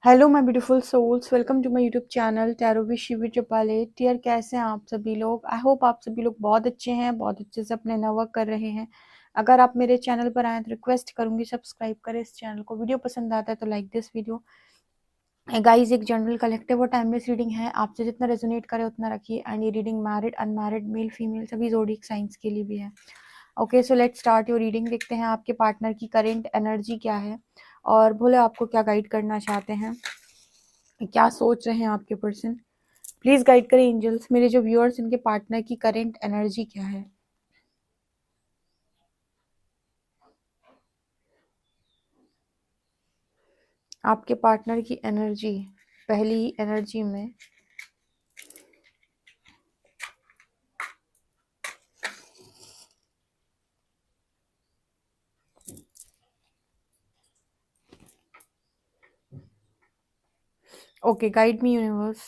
Hello my beautiful souls, welcome to my YouTube channel tarot with Shivi triple 8। यार कैसे हैं आप सभी लोग? आई होप आप सभी लोग बहुत अच्छे हैं, बहुत अच्छे से अपने वर्क कर रहे हैं। अगर आप मेरे चैनल पर आए तो रिक्वेस्ट करूंगी सब्सक्राइब करें इस चैनल को। वीडियो पसंद आता है तो लाइक दिस वीडियो। गाइस, एक जनरल कलेक्टिव और टाइमलेस रीडिंग है, आपसे जितना रेजोनेट करे उतना रखिए। एंड ये reading married unmarried male female सभी ज़ोडिएक साइंस के लिए भी है। Okay, so let's start your reading. देखते हैं आपके पार्टनर की करेंट एनर्जी क्या है और भोले आपको क्या गाइड करना चाहते हैं, क्या सोच रहे हैं आपके पर्सन। प्लीज गाइड करें एंजल्स, मेरे जो व्यूअर्स इनके पार्टनर की करेंट एनर्जी क्या है। आपके पार्टनर की एनर्जी पहली ही एनर्जी में ओके, गाइड मी यूनिवर्स।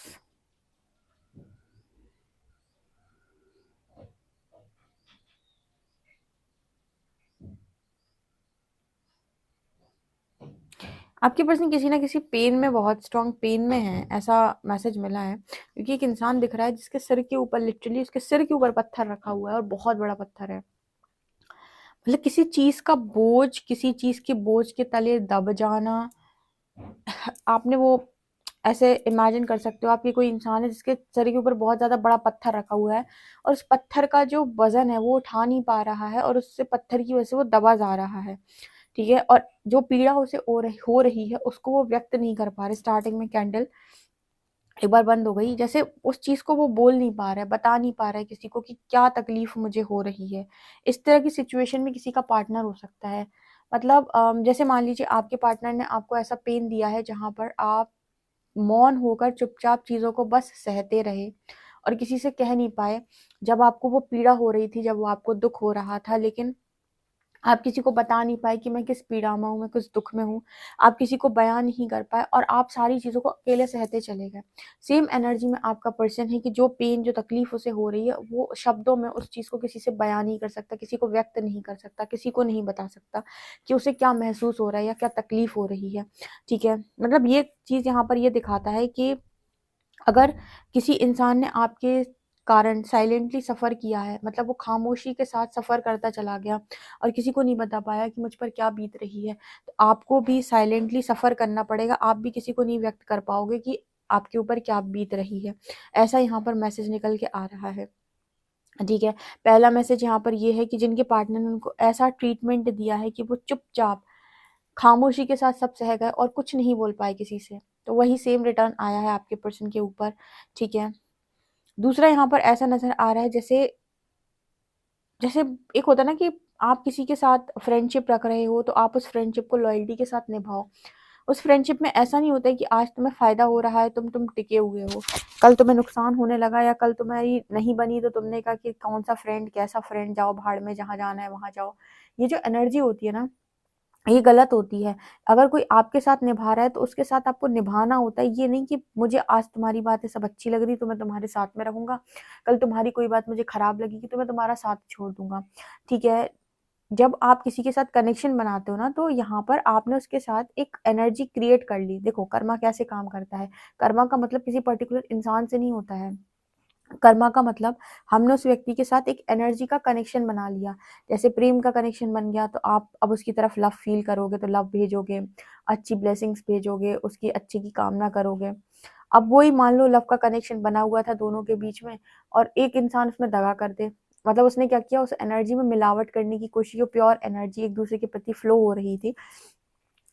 आपके पर्सन किसी ना किसी पेन में, बहुत स्ट्रांग पेन में है, ऐसा मैसेज मिला है। क्योंकि एक इंसान दिख रहा है जिसके सिर के ऊपर, लिटरली उसके सिर के ऊपर पत्थर रखा हुआ है और बहुत बड़ा पत्थर है। मतलब किसी चीज का बोझ, किसी चीज के बोझ के तले दब जाना। आपने वो ऐसे इमेजिन कर सकते हो, आपकी कोई इंसान है जिसके सर के ऊपर बहुत ज्यादा बड़ा पत्थर रखा हुआ है और उस पत्थर का जो वजन है वो उठा नहीं पा रहा है और उससे पत्थर की वजह से वो दबा जा रहा है। ठीक है, और जो पीड़ा उसे हो रही है उसको वो व्यक्त नहीं कर पा रहे। स्टार्टिंग में कैंडल एक बार बंद हो गई, जैसे उस चीज को वो बोल नहीं पा रहा है, बता नहीं पा रहा है किसी को कि क्या तकलीफ मुझे हो रही है। इस तरह की सिचुएशन में किसी का पार्टनर हो सकता है। मतलब जैसे मान लीजिए आपके पार्टनर ने आपको ऐसा पेन दिया है जहां पर आप मौन होकर चुपचाप चीजों को बस सहते रहे और किसी से कह नहीं पाए। जब आपको वो पीड़ा हो रही थी, जब वो आपको दुख हो रहा था, लेकिन आप किसी को बता नहीं पाए कि मैं किस पीड़ा में हूँ, मैं किस दुख में हूँ। आप किसी को बयान नहीं कर पाए और आप सारी चीजों को अकेले सहते चले गए। सेम एनर्जी में आपका पर्सन है कि जो पेन, जो तकलीफ उसे हो रही है, वो शब्दों में उस चीज को किसी से बयान नहीं कर सकता, किसी को व्यक्त नहीं कर सकता, किसी को नहीं बता सकता कि उसे क्या महसूस हो रहा है या क्या तकलीफ हो रही है। ठीक है, मतलब ये चीज यहाँ पर ये दिखाता है कि अगर किसी इंसान ने आपके कारण साइलेंटली सफर किया है, मतलब वो खामोशी के साथ सफर करता चला गया और किसी को नहीं बता पाया कि मुझ पर क्या बीत रही है, तो आपको भी साइलेंटली सफर करना पड़ेगा। आप भी किसी को नहीं व्यक्त कर पाओगे कि आपके ऊपर क्या बीत रही है। ऐसा यहाँ पर मैसेज निकल के आ रहा है। ठीक है, पहला मैसेज यहाँ पर ये है कि जिनके पार्टनर ने उनको ऐसा ट्रीटमेंट दिया है कि वो चुपचाप खामोशी के साथ सब सह गए और कुछ नहीं बोल पाए किसी से, तो वही सेम रिटर्न आया है आपके पर्सन के ऊपर। ठीक है, दूसरा यहाँ पर ऐसा नजर आ रहा है जैसे जैसे एक होता है ना कि आप किसी के साथ फ्रेंडशिप रख रहे हो तो आप उस फ्रेंडशिप को लॉयल्टी के साथ निभाओ। उस फ्रेंडशिप में ऐसा नहीं होता है कि आज तुम्हें फायदा हो रहा है, तुम टिके हुए हो, कल तुम्हें नुकसान होने लगा या कल तुम्हारी नहीं बनी तो तुमने कहा कि कौन सा फ्रेंड, कैसा फ्रेंड, जाओ भाड़ में, जहां जाना है वहां जाओ। ये जो एनर्जी होती है ना, ये गलत होती है। अगर कोई आपके साथ निभा रहा है तो उसके साथ आपको निभाना होता है। ये नहीं कि मुझे आज तुम्हारी बातें सब अच्छी लग रही तो मैं तुम्हारे साथ में रहूंगा, कल तुम्हारी कोई बात मुझे खराब लगेगी तो मैं तुम्हारा साथ छोड़ दूंगा। ठीक है, जब आप किसी के साथ कनेक्शन बनाते हो ना, तो यहाँ पर आपने उसके साथ एक एनर्जी क्रिएट कर ली। देखो कर्मा कैसे काम करता है। कर्मा का मतलब किसी पर्टिकुलर इंसान से नहीं होता है। कर्मा का मतलब हमने उस व्यक्ति के साथ एक एनर्जी का कनेक्शन बना लिया। जैसे प्रेम का कनेक्शन बन गया तो आप अब उसकी तरफ लव फील करोगे तो लव भेजोगे, अच्छी ब्लेसिंग्स भेजोगे, उसकी अच्छे की कामना करोगे। अब वही मान लो लव का कनेक्शन बना हुआ था दोनों के बीच में और एक इंसान उसमें दगा कर दे, मतलब उसने क्या किया, उस एनर्जी में मिलावट करने की कोशिश, जो प्योर एनर्जी एक दूसरे के प्रति फ्लो हो रही थी,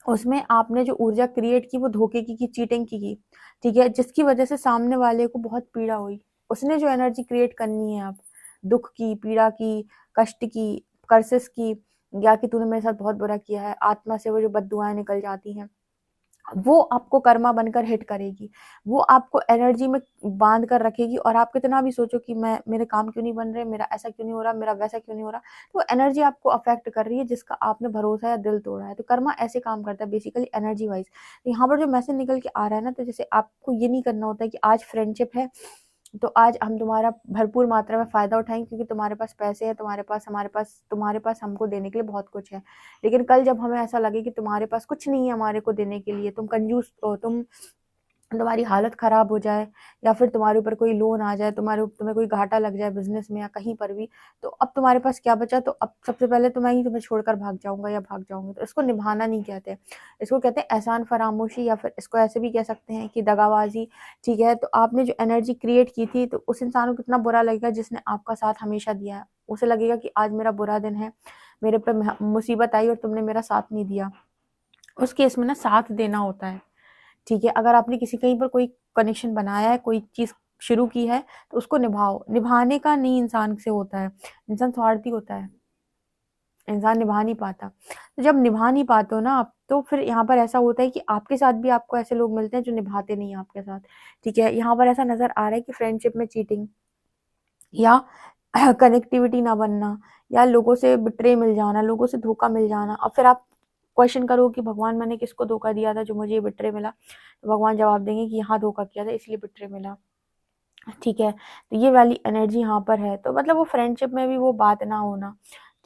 उसमें आपने जो ऊर्जा क्रिएट की वो धोखे की चीटिंग की। ठीक है, जिसकी वजह से सामने वाले को बहुत पीड़ा हुई। उसने जो एनर्जी क्रिएट करनी है आप, दुख की, पीड़ा की, कष्ट की, कर्सेस की, या कि तूने मेरे साथ बहुत बुरा किया है, आत्मा से वो जो बददुआएं निकल जाती हैं, वो आपको कर्मा बनकर हिट करेगी। वो आपको एनर्जी में बांध कर रखेगी और आप कितना भी सोचो कि मैं, मेरे काम क्यों नहीं बन रहे, मेरा ऐसा क्यों नहीं हो रहा, मेरा वैसा क्यों नहीं हो रहा, तो एनर्जी आपको अफेक्ट कर रही है जिसका आपने भरोसा या दिल तोड़ा है। तो कर्मा ऐसे काम करता है बेसिकली एनर्जी वाइज। यहाँ पर जो मैसेज निकल के आ रहा है ना, तो जैसे आपको ये नहीं करना होता है कि आज फ्रेंडशिप है तो आज हम तुम्हारा भरपूर मात्रा में फ़ायदा उठाएँगे क्योंकि तुम्हारे पास पैसे हैं, तुम्हारे पास, हमारे पास, तुम्हारे पास हमको देने के लिए बहुत कुछ है। लेकिन कल जब हमें ऐसा लगे कि तुम्हारे पास कुछ नहीं है हमारे को देने के लिए, तुम कंजूस हो, तुम्हारी हालत ख़राब हो जाए, या फिर तुम्हारे ऊपर कोई लोन आ जाए, तुम्हें कोई घाटा लग जाए बिज़नेस में या कहीं पर भी, तो अब तुम्हारे पास क्या बचा? तो अब सबसे पहले तो मैं ही तुम्हें छोड़कर भाग जाऊँगा या भाग जाऊँगी। तो इसको निभाना नहीं कहते। इसको कहते हैं एहसान फरामोशी, या फिर इसको ऐसे भी कह सकते हैं कि दगाबाज़ी, ठीक है? तो आपने जो एनर्जी क्रिएट की थी, तो उस इंसान को कितना बुरा लगेगा जिसने आपका साथ हमेशा दिया है। उसे लगेगा कि आज मेरा बुरा दिन है, मेरे पे मुसीबत आई और तुमने मेरा साथ नहीं दिया। उस केस में ना साथ देना होता है, ठीक है? अगर आपने किसी कहीं पर कोई कनेक्शन बनाया है, कोई चीज़ शुरू की है, तो उसको निभाओ। निभाने का नहीं इंसान से होता है, इंसान स्वार्थी होता है, इंसान निभा नहीं पाता। तो जब निभा नहीं पाते हो ना आप, तो फिर यहाँ पर ऐसा होता है कि आपके साथ भी आपको ऐसे लोग मिलते हैं जो निभाते नहीं हैं आपके साथ, ठीक है? यहाँ पर ऐसा नज़र आ रहा है कि फ्रेंडशिप में चीटिंग या कनेक्टिविटी ना बनना, या लोगों से बिट्रे मिल जाना, लोगों से धोखा मिल जाना। अब फिर आप क्वेश्चन करो कि भगवान मैंने किसको धोखा दिया था जो मुझे ये बिट्रे मिला? तो भगवान जवाब देंगे कि यहाँ धोखा किया था इसलिए बिट्रे मिला, ठीक है? तो ये वाली एनर्जी यहाँ पर है। तो मतलब वो फ्रेंडशिप में भी वो बात ना होना,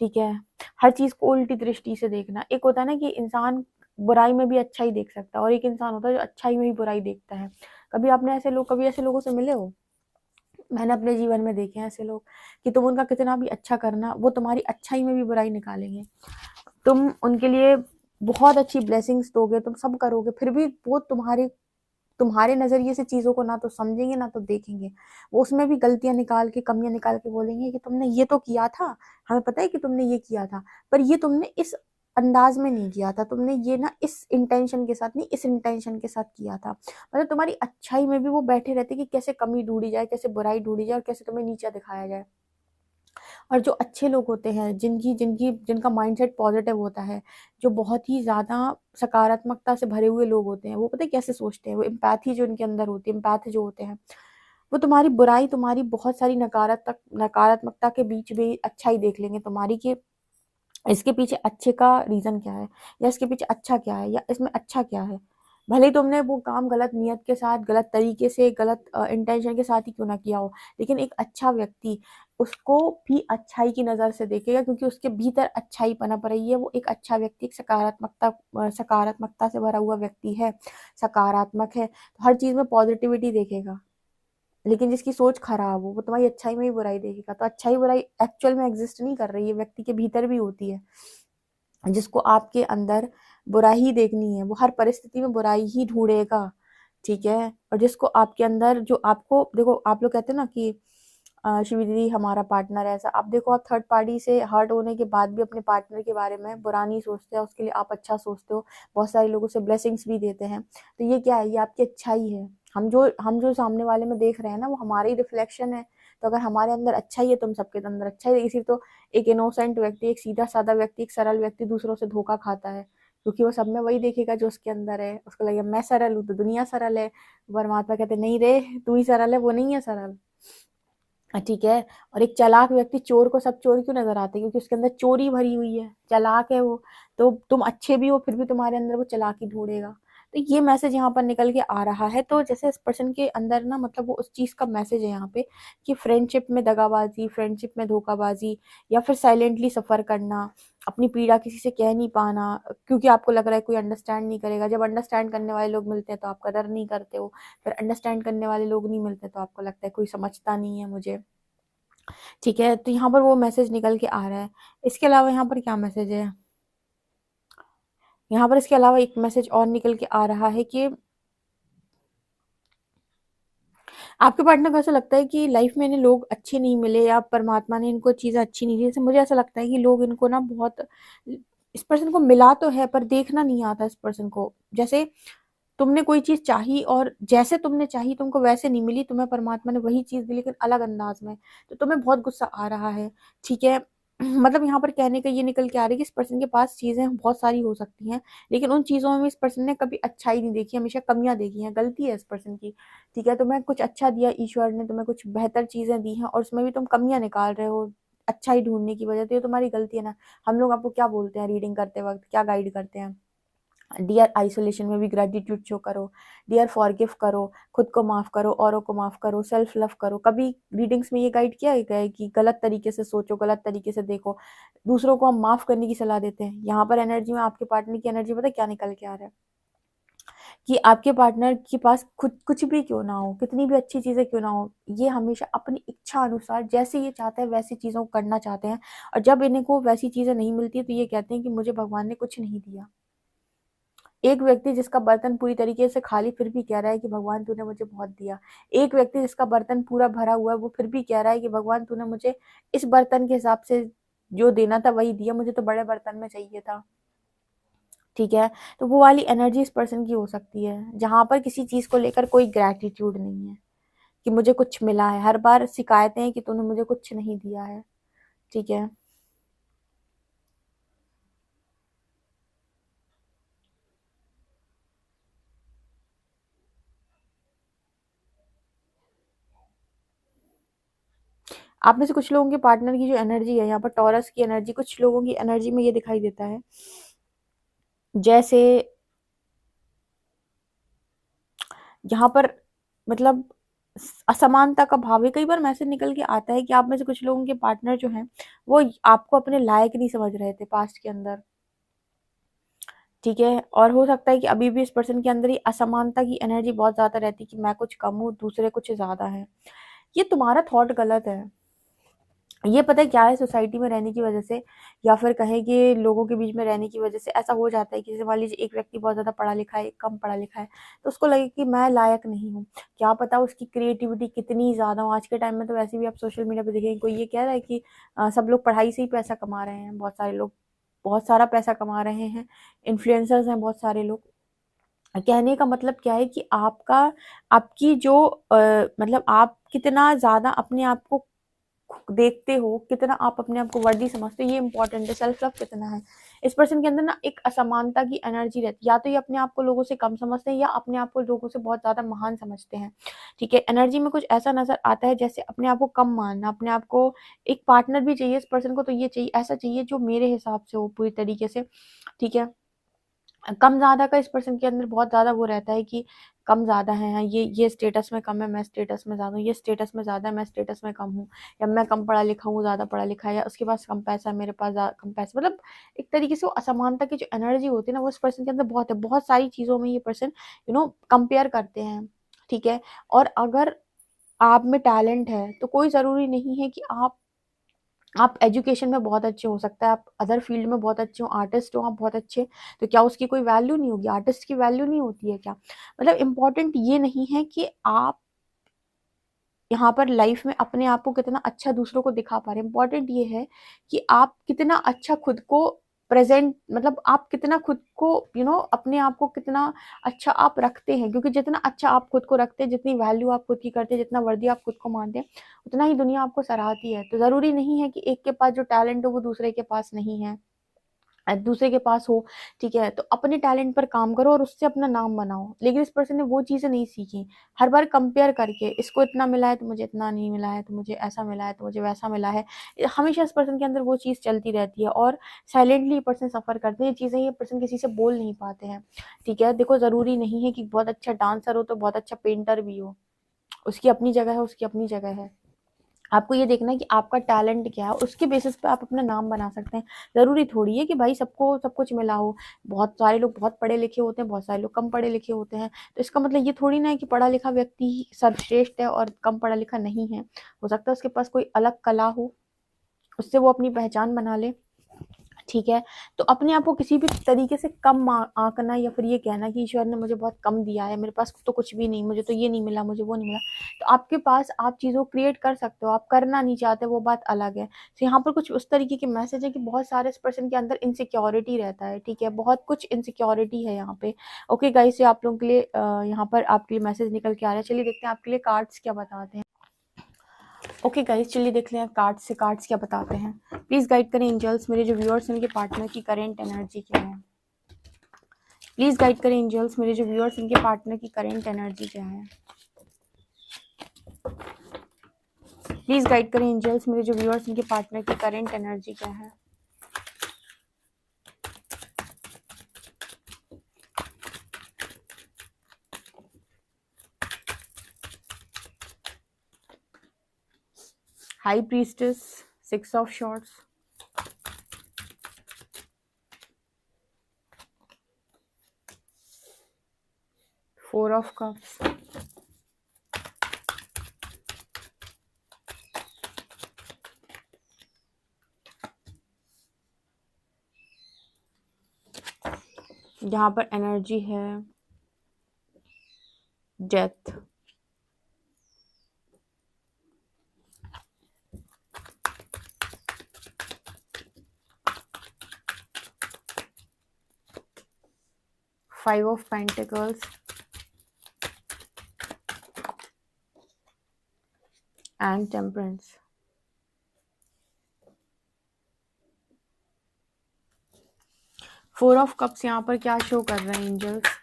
ठीक है? हर चीज़ को उल्टी दृष्टि से देखना। एक होता है ना कि इंसान बुराई में भी अच्छाई देख सकता है, और एक इंसान होता है जो अच्छाई में भी बुराई देखता है। कभी ऐसे लोगों से मिले हो? मैंने अपने जीवन में देखे हैं ऐसे लोग कि तुम उनका कितना भी अच्छा करना, वो तुम्हारी अच्छाई में भी बुराई निकालेंगे। तुम उनके लिए बहुत अच्छी ब्लेसिंग्स दोगे, तुम सब करोगे, फिर भी वो तुम्हारे नज़रिए से चीज़ों को ना तो समझेंगे ना तो देखेंगे। वो उसमें भी गलतियाँ निकाल के, कमियाँ निकाल के बोलेंगे कि तुमने ये तो किया था, हमें पता है कि तुमने ये किया था, पर ये तुमने इस अंदाज में नहीं किया था, तुमने ये ना इस इंटेंशन के साथ नहीं, इस इंटेंशन के साथ किया था। मतलब तुम्हारी अच्छाई में भी वो बैठे रहते कि कैसे कमी ढूँढी जाए, कैसे बुराई ढूँढी जाए और कैसे तुम्हें नीचा दिखाया जाए। और जो अच्छे लोग होते हैं, जिनका माइंडसेट पॉजिटिव होता है, जो बहुत ही ज़्यादा सकारात्मकता से भरे हुए लोग होते हैं, वो पता है कैसे सोचते हैं? वो एम्पैथी जो उनके अंदर होती है, एम्पैथ जो होते हैं, वो तुम्हारी बुराई, तुम्हारी बहुत सारी नकारात्मकता के बीच भी अच्छाई देख लेंगे तुम्हारी, कि इसके पीछे अच्छे का रीज़न क्या है, या इसके पीछे अच्छा क्या है, या इसमें अच्छा क्या है। भले ही तुमने वो काम गलत नियत के साथ, गलत तरीके से, गलत इंटेंशन के साथ ही क्यों ना किया हो, लेकिन एक अच्छा व्यक्ति उसको भी अच्छाई की नज़र से देखेगा क्योंकि उसके भीतर अच्छाई पनप रही है। वो एक अच्छा व्यक्ति, एक सकारात्मकता से भरा हुआ व्यक्ति है, सकारात्मक है, तो हर चीज़ में पॉजिटिविटी देखेगा। लेकिन जिसकी सोच खराब हो, वो तुम्हारी अच्छाई में ही बुराई देखेगा। तो अच्छाई बुराई एक्चुअल में एग्जिस्ट नहीं कर रही है, व्यक्ति के भीतर भी होती है। जिसको आपके अंदर बुराई ही देखनी है, वो हर परिस्थिति में बुराई ही ढूंढेगा, ठीक है? और जिसको आपके अंदर, जो आपको देखो, आप लोग कहते हैं ना कि शिवी दीदी हमारा पार्टनर है ऐसा। आप देखो, आप थर्ड पार्टी से हर्ट होने के बाद भी अपने पार्टनर के बारे में बुरा नहीं सोचते हैं, उसके लिए आप अच्छा सोचते हो, बहुत सारे लोगों से ब्लेसिंग्स भी देते हैं। तो ये क्या है? ये आपकी अच्छाई है। हम जो सामने वाले में देख रहे हैं ना, वो हमारा ही रिफ्लेक्शन है। तो अगर हमारे अंदर अच्छाई है तो हम सबके अंदर अच्छा ही, इसी तो एक इनोसेंट व्यक्ति, एक सीधा साधा व्यक्ति, एक सरल व्यक्ति दूसरों से धोखा खाता है, क्योंकि वो सब में वही देखेगा जो उसके अंदर है। उसको लगेगा मैं सरल हूँ तो दुनिया सरल है। परमात्मा कहते नहीं रे, तू ही सरल है, वो नहीं है सरल, ठीक है? और एक चालाक व्यक्ति, चोर को सब चोर क्यों नजर आते हैं? क्योंकि उसके अंदर चोरी भरी हुई है, चालाक है वो। तो तुम अच्छे भी हो फिर भी तुम्हारे अंदर वो चालाकी ढूंढेगा। तो ये मैसेज यहाँ पर निकल के आ रहा है। तो जैसे इस पर्सन के अंदर ना, मतलब वो उस चीज का मैसेज है यहाँ पे कि फ्रेंडशिप में दगाबाजी, फ्रेंडशिप में धोखाबाजी, या फिर साइलेंटली सफर करना, अपनी पीड़ा किसी से कह नहीं पाना क्योंकि आपको लग रहा है कोई अंडरस्टैंड नहीं करेगा। जब अंडरस्टैंड करने वाले लोग मिलते हैं तो आप कदर नहीं करते हो, फिर अंडरस्टैंड करने वाले लोग नहीं मिलते तो आपको लगता है कोई समझता नहीं है मुझे, ठीक है? तो यहाँ पर वो मैसेज निकल के आ रहा है। इसके अलावा यहाँ पर क्या मैसेज है? यहाँ पर इसके अलावा एक मैसेज और निकल के आ रहा है कि आपके पार्टनर को ऐसा लगता है कि लाइफ में इन्हें लोग अच्छे नहीं मिले, या परमात्मा ने इनको चीज़ें अच्छी नहीं दी। जैसे मुझे ऐसा लगता है कि लोग इनको ना बहुत, इस पर्सन को मिला तो है पर देखना नहीं आता इस पर्सन को। जैसे तुमने कोई चीज़ चाही और जैसे तुमने चाही तुमको वैसे नहीं मिली, तुम्हें परमात्मा ने वही चीज़ दी लेकिन अलग अंदाज में, तो तुम्हें बहुत गुस्सा आ रहा है, ठीक है? मतलब यहाँ पर कहने का ये निकल के आ रहा है कि इस पर्सन के पास चीज़ें बहुत सारी हो सकती हैं, लेकिन उन चीज़ों में इस पर्सन ने कभी अच्छाई नहीं देखी, हमेशा कमियाँ देखी हैं, गलती है इस पर्सन की, ठीक है? तुम्हें कुछ अच्छा दिया ईश्वर ने, तुम्हें कुछ बेहतर चीज़ें दी हैं और उसमें भी तुम कमियाँ निकाल रहे हो अच्छाई ढूँढने की वजह, तो ये तुम्हारी गलती है ना। हम लोग आपको क्या बोलते हैं रीडिंग करते वक़्त, क्या गाइड करते हैं? डियर आइसोलेशन में भी ग्रेटिट्यूड शो करो, डियर फॉरगिव करो, खुद को माफ़ करो, औरों को माफ़ करो, सेल्फ लव करो। कभी रीडिंग्स में ये गाइड किया गया है कि गलत तरीके से सोचो, गलत तरीके से देखो, दूसरों को हम माफ़ करने की सलाह देते हैं। यहाँ पर एनर्जी में आपके पार्टनर की एनर्जी पता है क्या निकल के आ रहा है कि आपके पार्टनर के पास खुद कुछ भी क्यों ना हो, कितनी भी अच्छी चीज़ें क्यों ना हो, ये हमेशा अपनी इच्छा अनुसार जैसे ये चाहते हैं वैसी चीज़ों को करना चाहते हैं। और जब इनको वैसी चीज़ें नहीं मिलती है तो ये कहते हैं कि मुझे भगवान ने कुछ नहीं दिया। एक व्यक्ति जिसका बर्तन पूरी तरीके से खाली फिर भी कह रहा है कि भगवान तूने मुझे बहुत दिया। एक व्यक्ति जिसका बर्तन पूरा भरा हुआ है वो फिर भी कह रहा है कि भगवान तूने मुझे इस बर्तन के हिसाब से जो देना था वही दिया, मुझे तो बड़े बर्तन में चाहिए था। ठीक है, तो वो वाली एनर्जी इस पर्सन की हो सकती है जहां पर किसी चीज को लेकर कोई ग्रैटिट्यूड नहीं है कि मुझे कुछ मिला है, हर बार शिकायतें हैं कि तूने मुझे कुछ नहीं दिया है। ठीक है, आप में से कुछ लोगों के पार्टनर की जो एनर्जी है यहाँ पर टॉरस की एनर्जी, कुछ लोगों की एनर्जी में ये दिखाई देता है जैसे यहाँ पर मतलब असमानता का भाव है। कई बार मैसेज निकल के आता है कि आप में से कुछ लोगों के पार्टनर जो हैं वो आपको अपने लायक नहीं समझ रहे थे पास्ट के अंदर। ठीक है, और हो सकता है कि अभी भी इस पर्सन के अंदर ही असमानता की एनर्जी बहुत ज्यादा रहती है कि मैं कुछ कम हूँ, दूसरे कुछ ज्यादा है। ये तुम्हारा थॉट गलत है। ये पता है क्या है, सोसाइटी में रहने की वजह से या फिर कहें कि लोगों के बीच में रहने की वजह से ऐसा हो जाता है कि जैसे मान लीजिए एक व्यक्ति बहुत ज़्यादा पढ़ा लिखा है, एक कम पढ़ा लिखा है, तो उसको लगे कि मैं लायक नहीं हूँ। क्या पता उसकी क्रिएटिविटी कितनी ज़्यादा हो। आज के टाइम में तो वैसे भी आप सोशल मीडिया पे देखेंगे, कोई ये कह रहा है कि सब लोग पढ़ाई से ही पैसा कमा रहे हैं, बहुत सारे लोग बहुत सारा पैसा कमा रहे हैं, इन्फ्लुएंसर्स हैं बहुत सारे लोग। कहने का मतलब क्या है कि आपका आपकी जो मतलब आप कितना ज़्यादा अपने आप को देखते हो, कितना आप अपने आप को वर्दी समझते हो, ये इंपॉर्टेंट है। सेल्फ लव कितना है। इस पर्सन के अंदर ना एक असमानता की एनर्जी रहती है, या तो ये अपने आप को लोगों से कम समझते हैं या अपने आप को लोगों से बहुत ज्यादा महान समझते हैं। ठीक है, एनर्जी में कुछ ऐसा नजर आता है जैसे अपने आप को कम मानना, अपने आप को एक पार्टनर भी चाहिए इस पर्सन को, तो ये चाहिए ऐसा चाहिए जो मेरे हिसाब से हो पूरी तरीके से। ठीक है, कम ज़्यादा का इस पर्सन के अंदर बहुत ज़्यादा वो रहता है कि कम ज़्यादा है, हाँ, ये स्टेटस में कम है, मैं स्टेटस में ज़्यादा हूँ, ये स्टेटस में ज़्यादा है, मैं स्टेटस में कम हूँ, या मैं कम पढ़ा लिखा हूँ, ज़्यादा पढ़ा लिखा है, या उसके पास कम पैसा है, मेरे पास कम पैसा। मतलब एक तरीके से वो असमानता की जो एनर्जी होती है ना वो इस पर्सन के अंदर बहुत है। बहुत सारी चीज़ों में ये पर्सन कंपेयर करते हैं। ठीक है, और अगर आप में टैलेंट है तो कोई ज़रूरी नहीं है कि आप एजुकेशन में बहुत अच्छे हो सकता है, आप अदर फील्ड में बहुत अच्छे हो, आर्टिस्ट हो आप बहुत अच्छे, तो क्या उसकी कोई वैल्यू नहीं होगी? आर्टिस्ट की वैल्यू नहीं होती है क्या? मतलब इम्पोर्टेंट ये नहीं है कि आप यहाँ पर लाइफ में अपने आप को कितना अच्छा दूसरों को दिखा पा रहे हैं। इम्पोर्टेंट ये है कि आप कितना अच्छा खुद को प्रेजेंट, मतलब आप कितना खुद को अपने आप को कितना अच्छा आप रखते हैं। क्योंकि जितना अच्छा आप खुद को रखते हैं, जितनी वैल्यू आप खुद की करते हैं, जितना वर्दी आप खुद को मानते हैं, उतना ही दुनिया आपको सराहती है। तो जरूरी नहीं है कि एक के पास जो टैलेंट हो वो दूसरे के पास नहीं है, दूसरे के पास हो। ठीक है, तो अपने टैलेंट पर काम करो और उससे अपना नाम बनाओ। लेकिन इस पर्सन ने वो चीज़ें नहीं सीखी, हर बार कंपेयर करके इसको इतना मिला है तो मुझे इतना नहीं मिला है, तो मुझे ऐसा मिला है तो मुझे वैसा मिला है। हमेशा इस पर्सन के अंदर वो चीज़ चलती रहती है और साइलेंटली ये पर्सन सफ़र करते हैं। ये चीज़ें ये पर्सन किसी से बोल नहीं पाते हैं। ठीक है, देखो ज़रूरी नहीं है कि बहुत अच्छा डांसर हो तो बहुत अच्छा पेंटर भी हो, उसकी अपनी जगह है, उसकी अपनी जगह है। आपको ये देखना है कि आपका टैलेंट क्या है, उसके बेसिस पे आप अपना नाम बना सकते हैं। ज़रूरी थोड़ी है कि भाई सबको सब कुछ मिला हो। बहुत सारे लोग बहुत पढ़े लिखे होते हैं, बहुत सारे लोग कम पढ़े लिखे होते हैं, तो इसका मतलब ये थोड़ी ना है कि पढ़ा लिखा व्यक्ति ही सर्वश्रेष्ठ है और कम पढ़ा लिखा नहीं है। हो सकता है उसके पास कोई अलग कला हो, उससे वो अपनी पहचान बना ले। ठीक है, तो अपने आप को किसी भी तरीके से कम आंकना या फिर ये कहना कि ईश्वर ने मुझे बहुत कम दिया है, मेरे पास तो कुछ भी नहीं, मुझे तो ये नहीं मिला, मुझे वो नहीं मिला। तो आपके पास आप चीज़ों को क्रिएट कर सकते हो, आप करना नहीं चाहते वो बात अलग है। तो यहाँ पर कुछ उस तरीके के मैसेज है कि बहुत सारे इस पर्सन के अंदर इनसिक्योरिटी रहता है। ठीक है, बहुत कुछ इनसिक्योरिटी है यहाँ पे। ओके गाइस, ये आप लोगों के लिए यहाँ पर आपके लिए मैसेज निकल के आ रहा है। चलिए देखते हैं आपके लिए कार्ड्स क्या बताते हैं। ओके गाइस, चलिए देख लें कार्ड्स क्या बताते हैं। प्लीज गाइड करें एंजल्स, मेरे जो व्यूअर्स हैं उनके पार्टनर की करेंट एनर्जी क्या है। प्लीज गाइड करें एंजल्स, मेरे जो व्यूअर्स इनके पार्टनर की करेंट एनर्जी क्या है। प्लीज गाइड करें एंजल्स, मेरे जो व्यूअर्स इनके पार्टनर की करेंट एनर्जी क्या है। High priestess, 6 of shorts, four of cups, यहाँ पर एनर्जी है death, five of pentacles and temperance. Four of cups यहाँ पर क्या शो कर रहे हैं एंजल्स?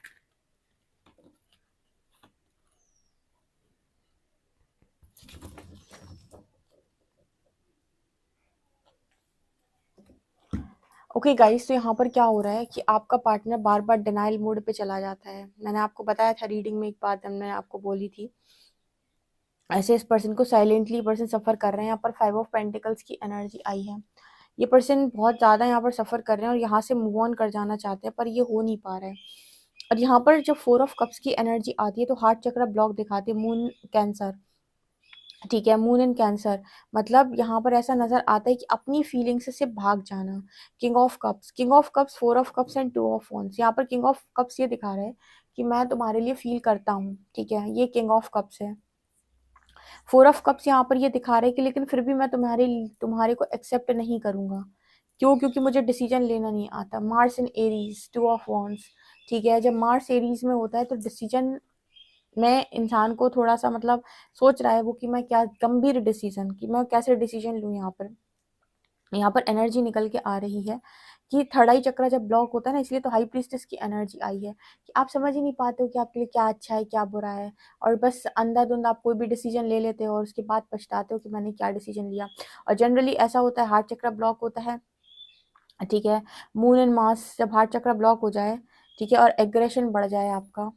ओके गाइस, तो यहाँ पर क्या हो रहा है कि आपका पार्टनर बार बार डिनाइल मोड पे चला जाता है। मैंने आपको बताया था रीडिंग में, एक बात मैंने आपको बोली थी, ऐसे इस पर्सन को साइलेंटली पर्सन सफ़र कर रहे हैं। यहाँ पर फाइव ऑफ पेंटिकल्स की एनर्जी आई है। ये पर्सन बहुत ज़्यादा यहाँ पर सफ़र कर रहे हैं और यहाँ से मूव ऑन कर जाना चाहते हैं, पर ये हो नहीं पा रहा है। और यहाँ पर जब फोर ऑफ कप्स की एनर्जी आती है तो हार्ट चक्र ब्लॉक दिखाती है, मून कैंसर, ठीक है, मून इन कैंसर। मतलब यहाँ पर ऐसा नजर आता है कि अपनी फीलिंग्स से भाग जाना। King of cups, king of cups, four of cups and two of wands. यहाँ पर किंग ऑफ कप्स ये दिखा रहा है कि मैं तुम्हारे लिए फील करता हूँ, ठीक है, ये किंग ऑफ कप्स है। फोर ऑफ कप्स यहाँ पर ये दिखा रहे हैं कि लेकिन फिर भी मैं तुम्हारे को एक्सेप्ट नहीं करूंगा। क्यों? क्योंकि मुझे डिसीजन लेना नहीं आता। Mars in Aries, two of wands, ठीक है, जब मार्स एरीज में होता है तो डिसीजन में इंसान को थोड़ा सा मतलब सोच रहा है वो कि मैं क्या गंभीर डिसीजन, कि मैं कैसे डिसीजन लूँ। यहाँ पर एनर्जी निकल के आ रही है कि थर्ड आई चक्र जब ब्लॉक होता है ना, इसलिए तो हाई प्रीस्टेस की एनर्जी आई है कि आप समझ ही नहीं पाते हो कि आपके लिए क्या अच्छा है क्या बुरा है, और बस अंधाधुंध आप कोई भी डिसीजन ले लेते हो और उसके बाद पछताते हो कि मैंने क्या डिसीजन लिया। और जनरली ऐसा होता है, हार्ट चक्र ब्लॉक होता है, ठीक है, मून एंड मास जब हार्ट चक्र ब्लॉक हो जाए, ठीक है, और एग्रेशन बढ़ जाए आपका,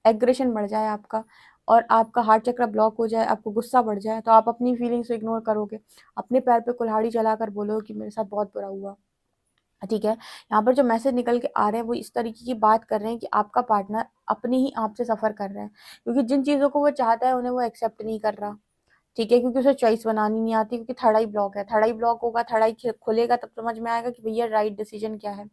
एग्रेशन बढ़ जाए आपका, और आपका हार्ट चक्र ब्लॉक हो जाए, आपको गुस्सा बढ़ जाए, तो आप अपनी फीलिंग्स को इग्नोर करोगे, अपने पैर पे कुल्हाड़ी चलाकर बोलोगे कि मेरे साथ बहुत बुरा हुआ, ठीक है। यहाँ पर जो मैसेज निकल के आ रहे हैं वो इस तरीके की बात कर रहे हैं कि आपका पार्टनर अपने ही आप से सफर कर रहा है, क्योंकि जिन चीजों को वो चाहता है उन्हें वो एक्सेप्ट नहीं कर रहा, ठीक है, क्योंकि उसे चॉइस बनानी नहीं आती, क्योंकि थर्ड आई ब्लॉक है। थर्ड आई ब्लॉक होगा, थर्ड आई खुलेगा तब समझ में आएगा कि भैया राइट डिसीजन क्या है।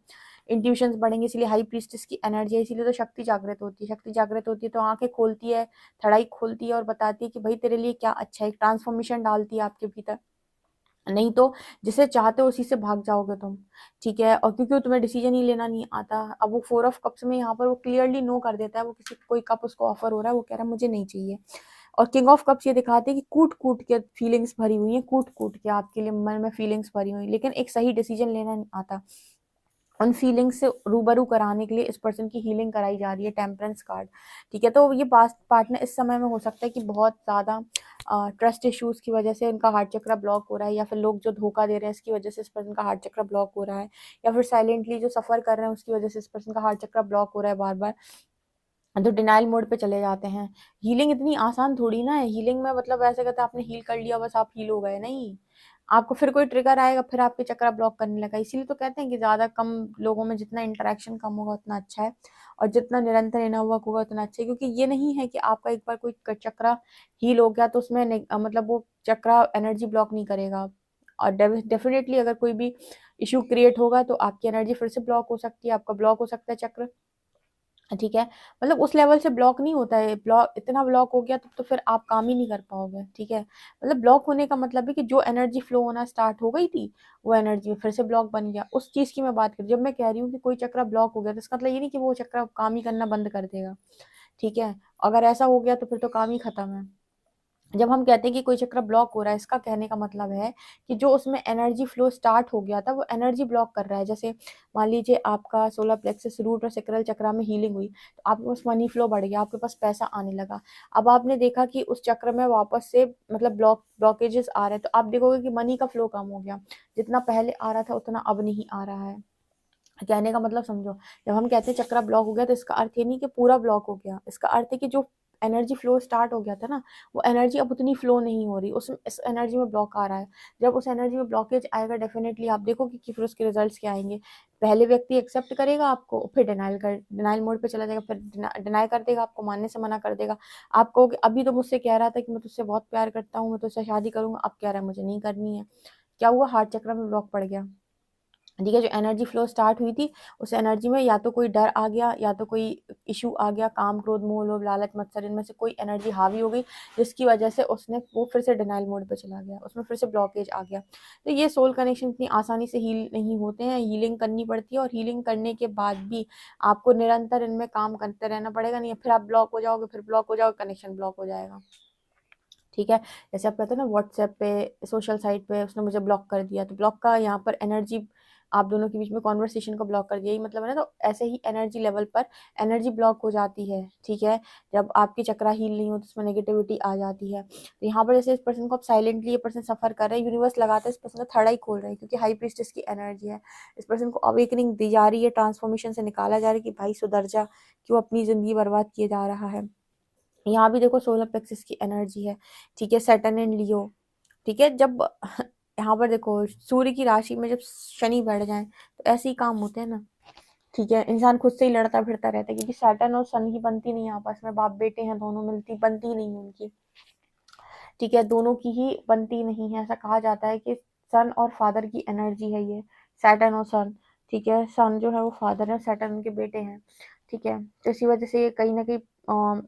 इंट्यूशंस बढ़ेंगे, इसलिए हाई प्रीस्टेस की एनर्जी है, इसीलिए तो शक्ति जागृत होती है। शक्ति जागृत होती है तो आंखें खोलती है, थर्ड आई खोलती है और बताती है कि भाई तेरे लिए क्या अच्छा है, एक ट्रांसफॉर्मेशन डालती है आपके भीतर। नहीं तो जिसे चाहते हो उसी से भाग जाओगे तुम, ठीक है। और क्योंकि तुम्हें डिसीजन ही लेना नहीं आता, अब वो फोर ऑफ कप्स में यहाँ पर वो क्लियरली नो कर देता है। वो किसी कोई कप उसको ऑफर हो रहा है, वो कह रहा है मुझे नहीं चाहिए। और किंग ऑफ कप्स ये दिखाते हैं कि कूट कूट के फीलिंग्स भरी हुई हैं, कूट कूट के आपके लिए मन में फीलिंग्स भरी हुई, लेकिन एक सही डिसीजन लेना नहीं आता। उन फीलिंग्स से रूबरू कराने के लिए इस पर्सन की हीलिंग कराई जा रही है, टेम्परेंस कार्ड, ठीक है। तो ये पार्टनर इस समय में हो सकता है कि बहुत ज़्यादा ट्रस्ट इश्यूज की वजह से उनका हार्ट चक्र ब्लॉक हो रहा है, या फिर लोग जो धोखा दे रहे हैं इसकी वजह से इस पर्सन का हार्ट चक्र ब्लॉक हो रहा है, या फिर साइलेंटली जो सफ़र कर रहे हैं उसकी वजह से इस पर्सन का हार्ट चक्र ब्लॉक हो रहा है बार बार, तो डिनाइल मोड पे चले जाते हैं। हीलिंग इतनी आसान थोड़ी ना है। हीलिंग में मतलब ऐसे कहते हैं आपने हील कर लिया बस आप हील हो गए, नहीं, आपको फिर कोई ट्रिगर आएगा, फिर आपके चक्र ब्लॉक करने लगा। इसीलिए तो कहते हैं कि ज्यादा कम लोगों में जितना इंटरेक्शन कम होगा उतना अच्छा है, और जितना निरंतर इनर वर्क होगा उतना अच्छा है। क्योंकि ये नहीं है कि आपका एक बार कोई चक्र हील हो गया तो उसमें मतलब वो चक्र एनर्जी ब्लॉक नहीं करेगा। और डेफिनेटली अगर कोई भी इशू क्रिएट होगा तो आपकी एनर्जी फिर से ब्लॉक हो सकती है, आपका ब्लॉक हो सकता है चक्र, ठीक है। मतलब उस लेवल से ब्लॉक नहीं होता है, ब्लॉक इतना ब्लॉक हो गया तो फिर आप काम ही नहीं कर पाओगे, ठीक है। मतलब ब्लॉक होने का मतलब है कि जो एनर्जी फ्लो होना स्टार्ट हो गई थी वो एनर्जी फिर से ब्लॉक बन गया। उस चीज की मैं बात कर, जब मैं कह रही हूँ कि कोई चक्र ब्लॉक हो गया तो इसका मतलब ये नहीं कि वो चक्र काम ही करना बंद कर देगा, ठीक है। अगर ऐसा हो गया तो फिर तो काम ही खत्म है। जब हम कहते हैं कि कोई चक्र ब्लॉक हो रहा है, इसका कहने का मतलब है कि जो उसमें एनर्जी फ्लो स्टार्ट हो गया था वो एनर्जी ब्लॉक कर रहा है। जैसे मान लीजिए आपका सोलर प्लेक्सस, रूट और सेक्रल चक्र में हीलिंग हुई तो आपके पास मनी फ्लो बढ़ गया, आपके पास पैसा आने लगा। अब आपने देखा कि उस चक्र में वापस से मतलब ब्लॉकेजेस आ रहे हैं, तो आप देखोगे कि मनी का फ्लो कम हो गया, जितना पहले आ रहा था उतना अब नहीं आ रहा है। कहने का मतलब समझो, जब हम कहते हैं चक्र ब्लॉक हो गया तो इसका अर्थ ये नहीं कि पूरा ब्लॉक हो गया, इसका अर्थ है कि जो एनर्जी फ्लो स्टार्ट हो गया था ना, वो एनर्जी अब उतनी फ्लो नहीं हो रही, उस इस एनर्जी में ब्लॉक आ रहा है। जब उस एनर्जी में ब्लॉकेज आएगा डेफिनेटली आप देखोगे कि फिर उसके रिजल्ट्स क्या आएंगे। पहले व्यक्ति एक्सेप्ट करेगा आपको, फिर डिनाइल मोड पे चला जाएगा, फिर डिनाई कर देगा, आपको मानने से मना कर देगा। आप कहोगे अभी तो मुझसे कह रहा था कि मैं तुझसे बहुत प्यार करता हूँ, मैं तुझसे शादी करूंगा, अब कह रहा है मुझे नहीं करनी है। क्या हुआ, हार्ट चक्र में ब्लॉक पड़ गया। ठीक है, जो एनर्जी फ्लो स्टार्ट हुई थी उस एनर्जी में या तो कोई डर आ गया, या तो कोई इशू आ गया, काम क्रोध मोह लोभ लालच मत्सर, इनमें से कोई एनर्जी हावी हो गई, जिसकी वजह से उसने वो फिर से डिनाइल मोड पे चला गया, उसमें फिर से ब्लॉकेज आ गया। तो ये सोल कनेक्शन इतनी आसानी से हील नहीं होते हैं, हीलिंग करनी पड़ती है, और हीलिंग करने के बाद भी आपको निरंतर इनमें काम करते रहना पड़ेगा, नहीं फिर आप ब्लॉक हो जाओगे, फिर ब्लॉक हो जाओगे, कनेक्शन ब्लॉक हो जाएगा। ठीक है, जैसे आप कहते हैं ना व्हाट्सएप पे सोशल साइट पे उसने मुझे ब्लॉक कर दिया, तो ब्लॉक का यहाँ पर एनर्जी आप दोनों के बीच में कॉन्वर्सेशन को ब्लॉक कर दिया, यही मतलब है ना। तो ऐसे ही एनर्जी लेवल पर एनर्जी ब्लॉक हो जाती है। ठीक है, जब आपकी चक्रा हील नहीं हो तो उसमें नेगेटिविटी आ जाती है। तो यहाँ पर जैसे इस पर्सन को आप साइलेंटली, ये पर्सन सफर कर रहे हैं, यूनिवर्स लगाता है इस पर्सन का थर्ड आई खोल रहे हैं, क्योंकि हाई प्रीस्टेस की एनर्जी है। इस पर्सन को अवेकनिंग दी जा रही है, ट्रांसफॉर्मेशन से निकाला जा रहा है कि भाई सुधर जा, क्यों अपनी जिंदगी बर्बाद किए जा रहा है। यहाँ भी देखो सोलर प्लेक्सस की एनर्जी है। ठीक है, सैटर्न एंड लियो। ठीक है, जब यहाँ पर देखो सूर्य की राशि में जब शनि बैठ जाए तो ऐसे ही काम होते हैं ना। ठीक है, इंसान खुद से ही लड़ता फिरता रहता है, क्योंकि सैटर्न और सन की बनती नहीं है आपस में, बाप बेटे हैं दोनों, मिलती बनती नहीं है उनकी। ठीक है, दोनों की ही बनती नहीं है। ऐसा कहा जाता है कि सन और फादर की एनर्जी है ये, सैटर्न और सन। ठीक है, सन जो है वो फादर है, सैटर्न उनके बेटे हैं। ठीक है, तो इसी वजह से ये कहीं ना कहीं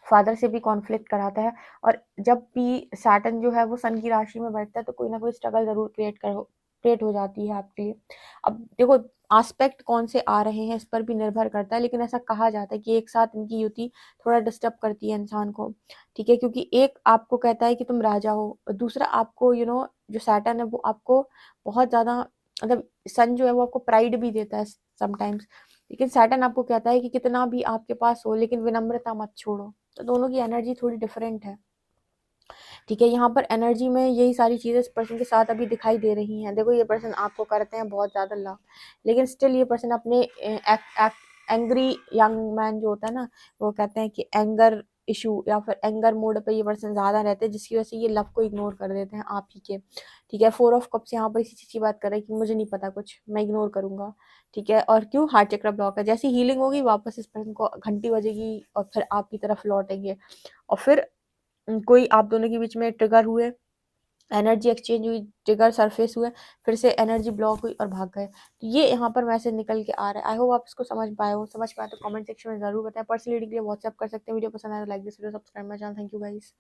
फादर से भी कॉन्फ्लिक्ट कराता है। और जब भी सैटर्न जो है वो सन की राशि में बैठता है तो कोई ना कोई स्ट्रगल जरूर क्रिएट हो जाती है आपके लिए। अब देखो आस्पेक्ट कौन से आ रहे हैं इस पर भी निर्भर करता है, लेकिन ऐसा कहा जाता है कि एक साथ इनकी युति थोड़ा डिस्टर्ब करती है इंसान को। ठीक है, क्योंकि एक आपको कहता है कि तुम राजा हो, और दूसरा आपको जो सैटर्न है वो आपको बहुत ज्यादा, मतलब सन जो है वो आपको प्राइड भी देता है समटाइम्स, लेकिन सैटर्न आपको कहता है कि कितना भी आपके पास हो लेकिन विनम्रता मत छोड़ो। तो दोनों की एनर्जी थोड़ी डिफरेंट है। ठीक है, यहाँ पर एनर्जी में यही सारी चीजें इस पर्सन के साथ अभी दिखाई दे रही हैं। देखो ये पर्सन आपको करते हैं बहुत ज्यादा लव, लेकिन स्टिल ये पर्सन अपने एंग्री यंग मैन जो होता है ना, वो कहते हैं कि एंगर इशू या फिर एंगर मोड पे ये पर्सन ज्यादा रहते हैं, जिसकी वजह से ये लव को इग्नोर कर देते हैं आप ही के। ठीक है, 4 ऑफ कप्स यहाँ पर इसी चीज की बात कर रहे हैं कि मुझे नहीं पता कुछ, मैं इग्नोर करूंगा। ठीक है, और क्यों, हार्ट चक्र ब्लॉक है। जैसी हीलिंग होगी वापस इस पर्सन को घंटी बजेगी और फिर आपकी तरफ लौटेंगे, और फिर कोई आप दोनों के बीच में ट्रिगर हुए, एनर्जी एक्सचेंज हुई, ट्रिगर सरफेस हुए, फिर से एनर्जी ब्लॉक हुई और भाग गए। तो ये यहाँ पर मैसेज निकल के आ रहा है। आई होप आप इसको समझ पाए हो, समझ पाए तो कमेंट सेक्शन में जरूर बताएं। पर्सनल रीडिंग के लिए व्हाट्सएप कर सकते हैं। वीडियो पसंद आए तो like this video, subscribe my channel. Thank you guys.